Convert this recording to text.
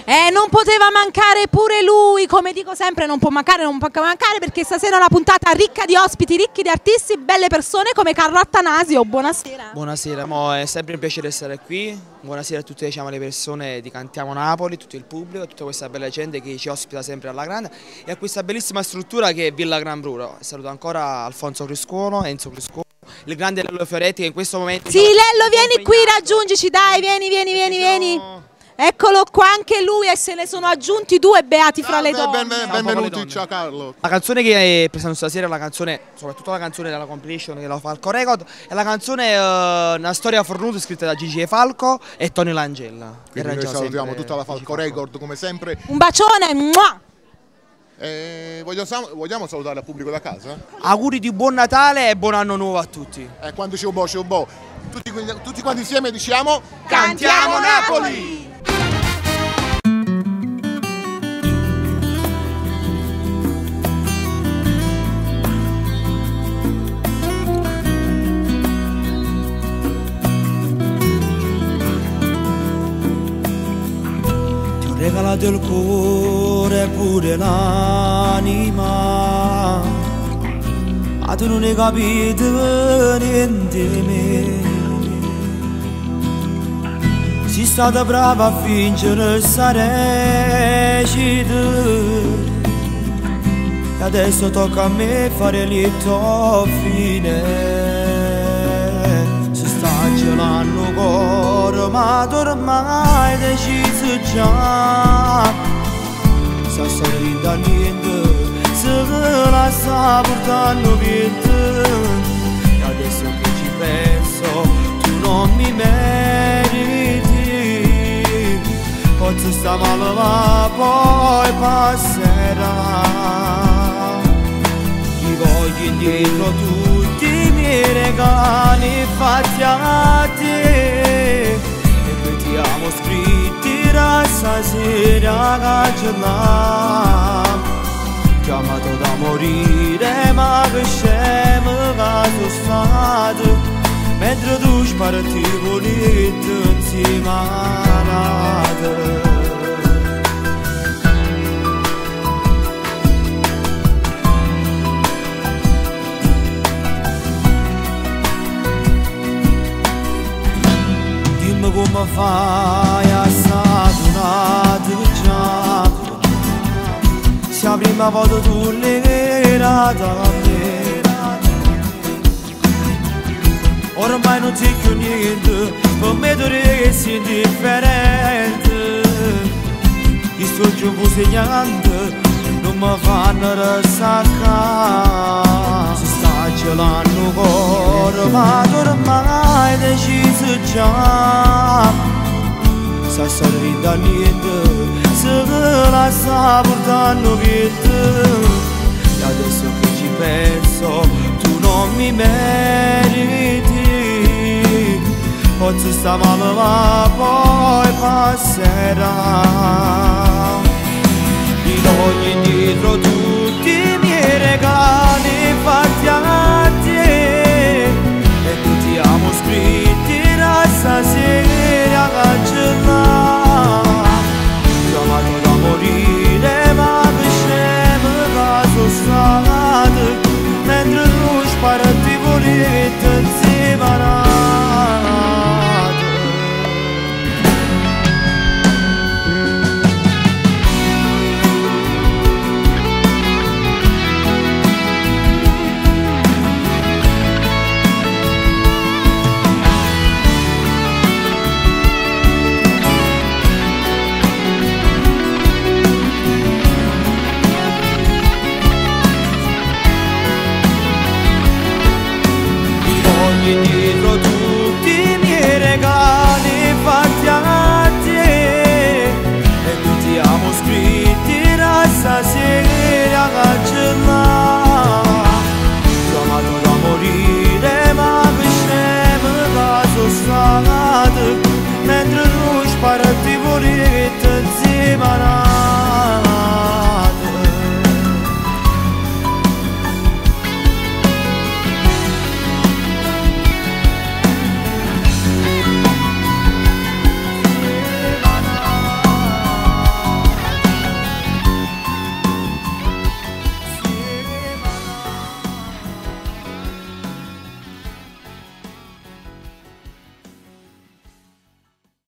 Non poteva mancare pure lui, come dico sempre non può mancare perché stasera è una puntata ricca di ospiti, ricchi di artisti, belle persone come Carlo Attanasio. Buonasera. Buonasera, è sempre un piacere essere qui. Buonasera a tutte le persone di Cantiamo Napoli, tutto il pubblico, tutta questa bella gente che ci ospita sempre alla grande e a questa bellissima struttura che è Villa Gran Bruro. Saluto ancora Alfonso Criscuolo, Enzo Criscuolo, il grande Lello Fioretti che in questo momento... Sì, Lello, vieni qui, raggiungici, dai, vieni. Eccolo qua anche lui e se ne sono aggiunti due beati fra le donne. Benvenuti, ciao Carlo. La canzone che presento stasera è la canzone, soprattutto la canzone della compilation che la Falco Record, è la canzone Una storia fornuta scritta da Gigi E. Falco e Tony Langella. Quindi noi salutiamo tutta la Falco Record come sempre. Un bacione, mua! Vogliamo salutare il pubblico da casa? Auguri di buon Natale e buon anno nuovo a tutti. Quando c'è un po'. Tutti quanti insieme diciamo Cantiamo Napoli! Regalato il cuore pure l'anima, ma tu non hai capito niente di me. Sei stata brava a fingere stare recito e adesso tocca a me fare lieto fine. Si sta gelando il cuore ma tu ormai deciso già. Sta sorridendo a niente, se la sta portando via. E adesso che ci penso, tu non mi meriti. Forse sta male ma poi passerà. Ti voglio indietro tutti i miei regali fatti a te. E poi ti amo scritti da stasera cancellare. Chiamato da morire ma che scemo che sono stato, mentre tu spartivi volete insieme a te. Dimmi come fai a saturare già. Se la prima volta tu l'hai data a me, ormai non c'è più niente, per me tu resti indifferente. I suoi giorni segnante non mi fanno risaccare. Si sta gelando il cuore ma tu ormai deciso già. Sta sorridendo a niente, se la sta portando via. E adesso che ci penso, tu non mi meriti. Forse sta male ma poi passerà.